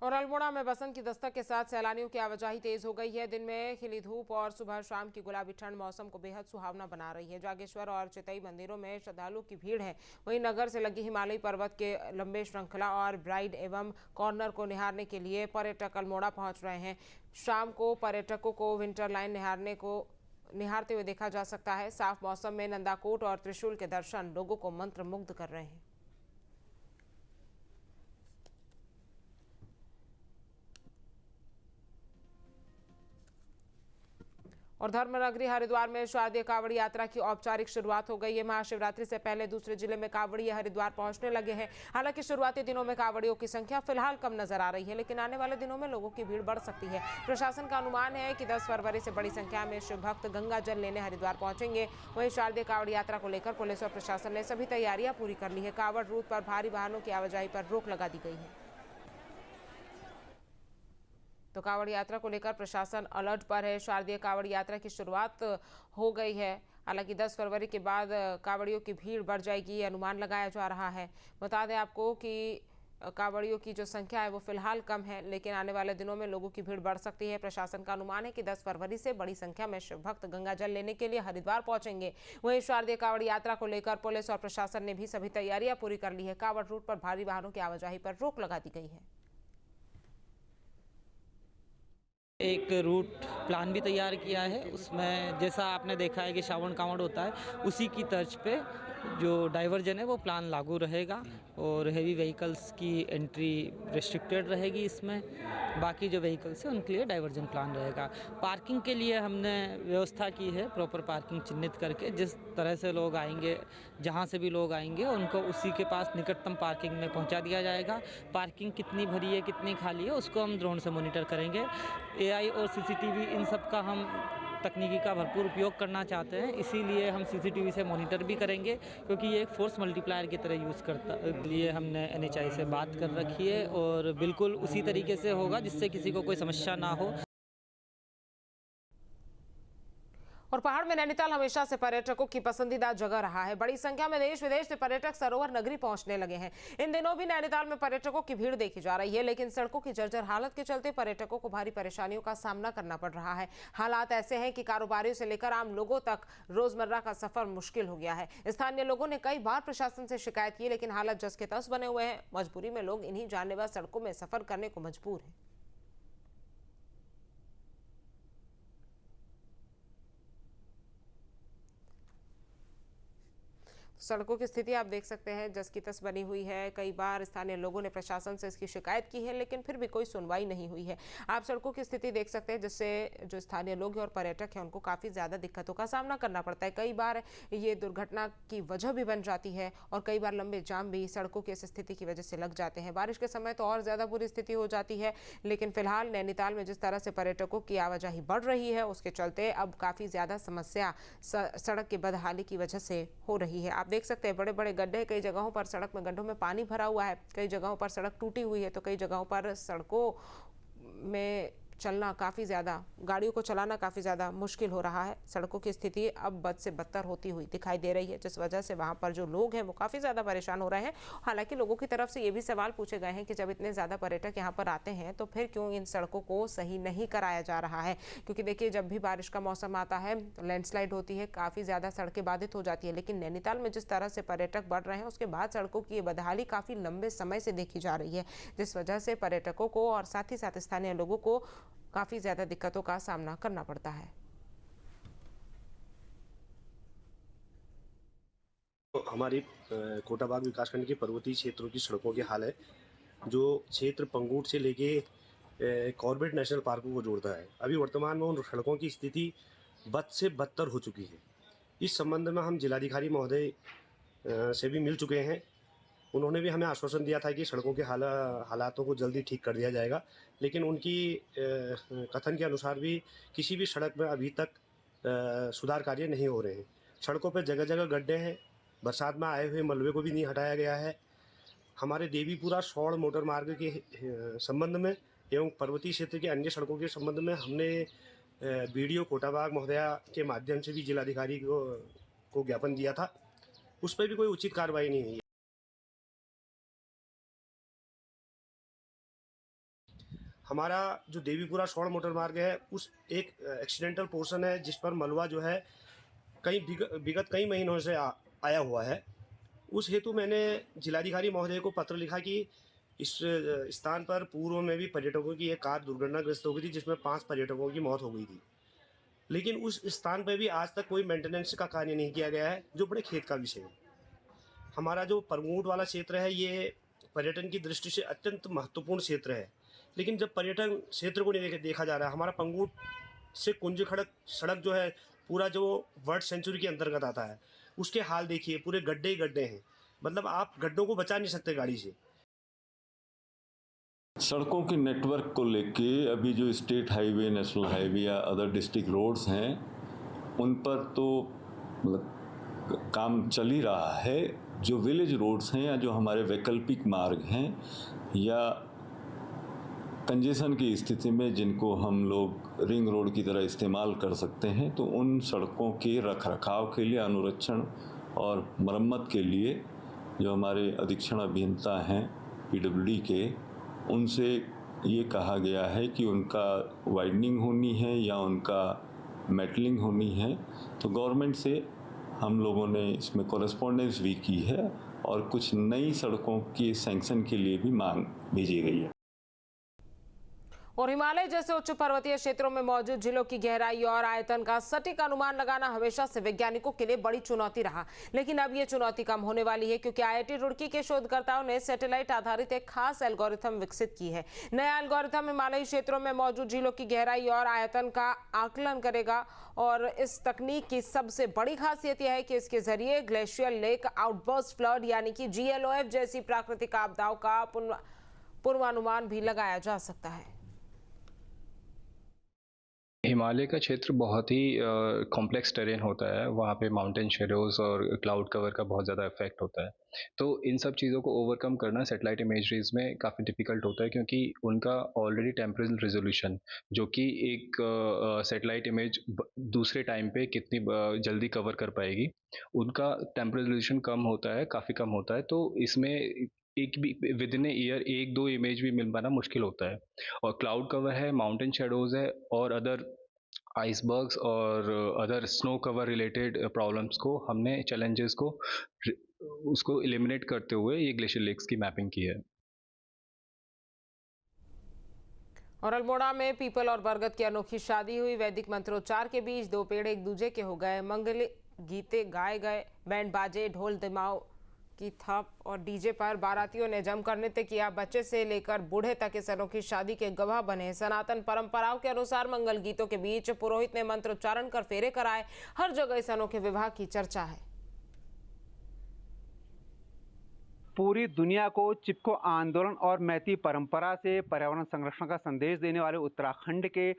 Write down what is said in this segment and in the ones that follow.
और अल्मोड़ा में बसंत की दस्तक के साथ सैलानियों की आवाजाही तेज हो गई है। दिन में खिली धूप और सुबह शाम की गुलाबी ठंड मौसम को बेहद सुहावना बना रही है। जागेश्वर और चितई मंदिरों में श्रद्धालुओं की भीड़ है। वहीं नगर से लगी हिमालयी पर्वत के लंबे श्रृंखला और ब्राइड एवं कॉर्नर को निहारने के लिए पर्यटक अल्मोड़ा पहुंच रहे हैं। शाम को पर्यटकों को विंटर लाइन निहारते हुए देखा जा सकता है। साफ मौसम में नंदाकोट और त्रिशूल के दर्शन लोगों को मंत्रमुग्ध कर रहे हैं। और धर्मनगरी हरिद्वार में शारदीय कांवड़ी यात्रा की औपचारिक शुरुआत हो गई है। महाशिवरात्रि से पहले दूसरे जिले में कांवड़ी हरिद्वार पहुंचने लगे हैं। हालांकि शुरुआती दिनों में कांवड़ियों की संख्या फिलहाल कम नजर आ रही है, लेकिन आने वाले दिनों में लोगों की भीड़ बढ़ सकती है। प्रशासन का अनुमान है कि 10 फरवरी से बड़ी संख्या में शिव भक्त गंगा जल लेने हरिद्वार पहुंचेंगे। वहीं शारदीय कांवड़ी यात्रा को लेकर पुलिस और प्रशासन ने सभी तैयारियां पूरी कर ली है। कांवड़ रूट पर भारी वाहनों की आवाजाही पर रोक लगा दी गई है। तो कांवड़ यात्रा को लेकर प्रशासन अलर्ट पर है। शारदीय कांवड़ यात्रा की शुरुआत हो गई है। हालांकि 10 फरवरी के बाद कांवड़ियों की भीड़ बढ़ जाएगी, ये अनुमान लगाया जा रहा है। बता दें आपको कि कांवड़ियों की जो संख्या है वो फिलहाल कम है, लेकिन आने वाले दिनों में लोगों की भीड़ बढ़ सकती है। प्रशासन का अनुमान है कि 10 फरवरी से बड़ी संख्या में शिव भक्त गंगा जल लेने के लिए हरिद्वार पहुंचेंगे। वहीं शारदीय कांवड़ यात्रा को लेकर पुलिस और प्रशासन ने भी सभी तैयारियां पूरी कर ली है। कांवड़ रूट पर भारी वाहनों की आवाजाही पर रोक लगा दी गई है। एक रूट प्लान भी तैयार किया है। उसमें जैसा आपने देखा है कि श्रावण कांवड़ होता है, उसी की तर्ज पे जो डाइवर्जन है वो प्लान लागू रहेगा और हेवी व्हीकल्स की एंट्री रिस्ट्रिक्टेड रहेगी। इसमें बाकी जो व्हीकल्स हैं उनके लिए डाइवर्जन प्लान रहेगा। पार्किंग के लिए हमने व्यवस्था की है, प्रॉपर पार्किंग चिन्हित करके। जिस तरह से लोग आएंगे, जहाँ से भी लोग आएंगे, उनको उसी के पास निकटतम पार्किंग में पहुँचा दिया जाएगा। पार्किंग कितनी भरी है, कितनी खाली है, उसको हम ड्रोन से मॉनिटर करेंगे। एआई और सीसीटीवी इन सब का हम तकनीकी का भरपूर उपयोग करना चाहते हैं, इसीलिए हम सीसीटीवी से मॉनिटर भी करेंगे, क्योंकि ये एक फोर्स मल्टीप्लायर की तरह यूज़ करता है। लिए हमने एनएचआई से बात कर रखी है और बिल्कुल उसी तरीके से होगा जिससे किसी को कोई समस्या ना हो। और पहाड़ में नैनीताल हमेशा से पर्यटकों की पसंदीदा जगह रहा है। बड़ी संख्या में देश विदेश से पर्यटक सरोवर नगरी पहुंचने लगे हैं। इन दिनों भी नैनीताल में पर्यटकों की भीड़ देखी जा रही है, लेकिन सड़कों की जर्जर हालत के चलते पर्यटकों को भारी परेशानियों का सामना करना पड़ रहा है। हालात ऐसे हैं कि कारोबारियों से लेकर आम लोगों तक रोजमर्रा का सफर मुश्किल हो गया है। स्थानीय लोगों ने कई बार प्रशासन से शिकायत की, लेकिन हालात जस के तस बने हुए हैं। मजबूरी में लोग इन्हीं जानलेवा सड़कों में सफर करने को मजबूर है। सड़कों की स्थिति आप देख सकते हैं, जस की तस बनी हुई है। कई बार स्थानीय लोगों ने प्रशासन से इसकी शिकायत की है, लेकिन फिर भी कोई सुनवाई नहीं हुई है। आप सड़कों की स्थिति देख सकते हैं, जिससे जो स्थानीय लोग हैं और पर्यटक हैं उनको काफ़ी ज़्यादा दिक्कतों का सामना करना पड़ता है। कई बार ये दुर्घटना की वजह भी बन जाती है और कई बार लंबे जाम भी सड़कों की इस स्थिति की वजह से लग जाते हैं। बारिश के समय तो और ज़्यादा बुरी स्थिति हो जाती है, लेकिन फिलहाल नैनीताल में जिस तरह से पर्यटकों की आवाजाही बढ़ रही है, उसके चलते अब काफ़ी ज़्यादा समस्या सड़क की बदहाली की वजह से हो रही है। आप देख सकते हैं बड़े बड़े गड्ढे, कई जगहों पर सड़क में गड्ढों में पानी भरा हुआ है, कई जगहों पर सड़क टूटी हुई है, तो कई जगहों पर सड़कों में चलना काफ़ी ज़्यादा, गाड़ियों को चलाना काफ़ी ज़्यादा मुश्किल हो रहा है। सड़कों की स्थिति अब बद से बदतर होती हुई दिखाई दे रही है, जिस वजह से वहाँ पर जो लोग हैं वो काफ़ी ज़्यादा परेशान हो रहे हैं। हालांकि लोगों की तरफ से ये भी सवाल पूछे गए हैं कि जब इतने ज़्यादा पर्यटक यहाँ पर आते हैं तो फिर क्यों इन सड़कों को सही नहीं कराया जा रहा है। क्योंकि देखिए, जब भी बारिश का मौसम आता है तो लैंडस्लाइड होती है, काफ़ी ज़्यादा सड़कें बाधित हो जाती है। लेकिन नैनीताल में जिस तरह से पर्यटक बढ़ रहे हैं, उसके बाद सड़कों की ये बदहाली काफ़ी लंबे समय से देखी जा रही है, जिस वजह से पर्यटकों को और साथ ही साथ स्थानीय लोगों को काफ़ी ज़्यादा दिक्कतों का सामना करना पड़ता है। तो हमारी कोटाबाग विकासखंड के पर्वतीय क्षेत्रों की सड़कों के हाल है, जो क्षेत्र पंगूट से लेके कॉर्बेट नेशनल पार्कों को जोड़ता है। अभी वर्तमान में उन सड़कों की स्थिति बद से बदतर हो चुकी है। इस संबंध में हम जिलाधिकारी महोदय से भी मिल चुके हैं। उन्होंने भी हमें आश्वासन दिया था कि सड़कों के हालातों को जल्दी ठीक कर दिया जाएगा, लेकिन उनकी कथन के अनुसार भी किसी भी सड़क में अभी तक सुधार कार्य नहीं हो रहे हैं। सड़कों पर जगह जगह गड्ढे हैं, बरसात में आए हुए मलबे को भी नहीं हटाया गया है। हमारे देवीपुरा शौड़ मोटर मार्ग के संबंध में एवं पर्वतीय क्षेत्र के अन्य सड़कों के संबंध में हमने बीडीओ कोटाबाग महोदया के माध्यम से भी जिलाधिकारी को ज्ञापन दिया था। उस पर भी कोई उचित कार्रवाई नहीं हुई। हमारा जो देवीपुरा शौड़ मोटर मार्ग है उस एक एक्सीडेंटल पोर्शन है जिस पर मलबा जो है विगत कई महीनों से आया हुआ है। उस हेतु मैंने जिलाधिकारी महोदय को पत्र लिखा कि इस स्थान पर पूर्व में भी पर्यटकों की एक कार दुर्घटनाग्रस्त हो गई थी जिसमें 5 पर्यटकों की मौत हो गई थी, लेकिन उस स्थान पर भी आज तक कोई मेंटेनेंस का कार्य नहीं किया गया है, जो बड़े खेद का विषय है। हमारा जो परमूट वाला क्षेत्र है ये पर्यटन की दृष्टि से अत्यंत महत्वपूर्ण क्षेत्र है, लेकिन जब पर्यटन क्षेत्र को नहीं देखा जा रहा है, हमारा पंगूट से कुंज खड़क सड़क जो है पूरा जो वर्ल्ड सेंचुरी के अंतर्गत आता है उसके हाल देखिए, पूरे गड्ढे ही गड्ढे हैं, मतलब आप गड्ढों को बचा नहीं सकते गाड़ी से। सड़कों के नेटवर्क को लेके अभी जो स्टेट हाईवे, नेशनल हाईवे या अदर डिस्ट्रिक्ट रोड्स हैं उन पर तो मतलब काम चल ही रहा है। जो विलेज रोड्स हैं या जो हमारे वैकल्पिक मार्ग हैं या कंजेशन की स्थिति में जिनको हम लोग रिंग रोड की तरह इस्तेमाल कर सकते हैं, तो उन सड़कों के रखरखाव के लिए, अनुरक्षण और मरम्मत के लिए जो हमारे अधीक्षण अभियंता हैं पीडब्ल्यूडी के, उनसे ये कहा गया है कि उनका वाइडनिंग होनी है या उनका मेटलिंग होनी है। तो गवर्नमेंट से हम लोगों ने इसमें कॉरेस्पॉन्डेंस भी की है और कुछ नई सड़कों की सैंक्शन के लिए भी मांग भेजी गई है। और हिमालय जैसे उच्च पर्वतीय क्षेत्रों में मौजूद झीलों की गहराई और आयतन का सटीक अनुमान लगाना हमेशा से वैज्ञानिकों के लिए बड़ी चुनौती रहा, लेकिन अब ये चुनौती कम होने वाली है क्योंकि IIT रुड़की के शोधकर्ताओं ने सैटेलाइट आधारित एक खास एल्गोरिथम विकसित की है। नया एल्गोरिथम हिमालयी क्षेत्रों में मौजूद झीलों की गहराई और आयतन का आकलन करेगा और इस तकनीक की सबसे बड़ी खासियत यह है कि इसके जरिए ग्लेशियर लेक आउटबर्स्ट फ्लड यानी कि GLOF जैसी प्राकृतिक आपदाओं का पूर्वानुमान भी लगाया जा सकता है। हिमालय का क्षेत्र बहुत ही कॉम्प्लेक्स टेरेन होता है, वहाँ पे माउंटेन शेडोज और क्लाउड कवर का बहुत ज़्यादा इफेक्ट होता है। तो इन सब चीज़ों को ओवरकम करना सैटेलाइट इमेजरीज में काफ़ी डिफ़िकल्ट होता है क्योंकि उनका ऑलरेडी टेम्पोरल रिजोल्यूशन, जो कि एक सैटेलाइट इमेज दूसरे टाइम पे कितनी जल्दी कवर कर पाएगी, उनका टेम्पोरल रिजोल्यूशन कम होता है, काफ़ी कम होता है। तो इसमें एक भी विद इन ईयर 1-2 इमेज भी मिल पाना मुश्किल होता है। और क्लाउड कवर है, माउंटेन शेडोज़ है और अदर आइसबर्ग्स और other snow cover related problems को हमने चैलेंजेस को उसको एलिमिनेट करते हुए ये ग्लेशियर लेक्स की मैपिंग की है। और अल्मोड़ा में पीपल और बरगद की अनोखी शादी हुई। वैदिक मंत्रोच्चार के बीच दो पेड़ एक दूजे के हो गए, मंगल गीते गाए गए, बैंड बाजे, ढोल दिमाओ की थप और डीजे पर बारातियों ने जमकर नृत्य किया। बच्चे से लेकर बूढ़े तक इस अनोखी शादी के गवाह बने। सनातन परंपराओं के अनुसार मंगल गीतों के बीच पुरोहित ने मंत्रोच्चारण कर फेरे कराए। हर जगह इस अनोखे विवाह की चर्चा है। पूरी दुनिया को चिपको आंदोलन और मैती परंपरा से पर्यावरण संरक्षण का संदेश देने वाले उत्तराखंड के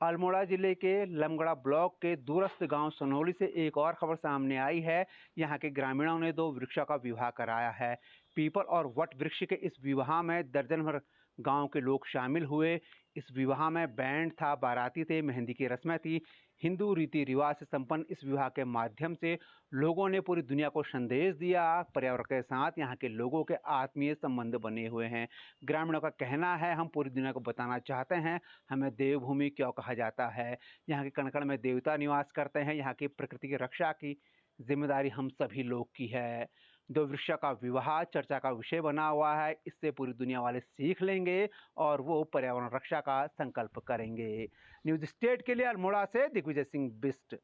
अल्मोड़ा जिले के लमगड़ा ब्लॉक के दूरस्थ गांव सनोली से एक और खबर सामने आई है। यहां के ग्रामीणों ने दो वृक्षों का विवाह कराया है। पीपल और वट वृक्ष के इस विवाह में दर्जन भर गांव के लोग शामिल हुए। इस विवाह में बैंड था, बाराती थे, मेहंदी की रस्में थी। हिंदू रीति रिवाज से संपन्न इस विवाह के माध्यम से लोगों ने पूरी दुनिया को संदेश दिया। पर्यावरण के साथ यहाँ के लोगों के आत्मीय संबंध बने हुए हैं। ग्रामीणों का कहना है, हम पूरी दुनिया को बताना चाहते हैं हमें देवभूमि क्यों कहा जाता है। यहाँ के कण कण में देवता निवास करते हैं। यहाँ की प्रकृति की रक्षा की जिम्मेदारी हम सभी लोग की है। दो वृक्ष का विवाह चर्चा का विषय बना हुआ है। इससे पूरी दुनिया वाले सीख लेंगे और वो पर्यावरण रक्षा का संकल्प करेंगे। न्यूज स्टेट के लिए अल्मोड़ा से दिग्विजय सिंह बिस्ट।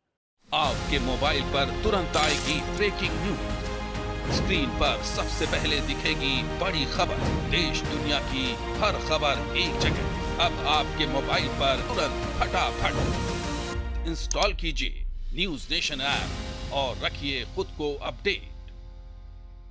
आपके मोबाइल पर तुरंत आएगी ब्रेकिंग न्यूज। स्क्रीन पर सबसे पहले दिखेगी बड़ी खबर। देश दुनिया की हर खबर एक जगह। अब आपके मोबाइल पर तुरंत फटाफट इंस्टॉल कीजिए न्यूज नेशन ऐप और रखिए खुद को अपडेट।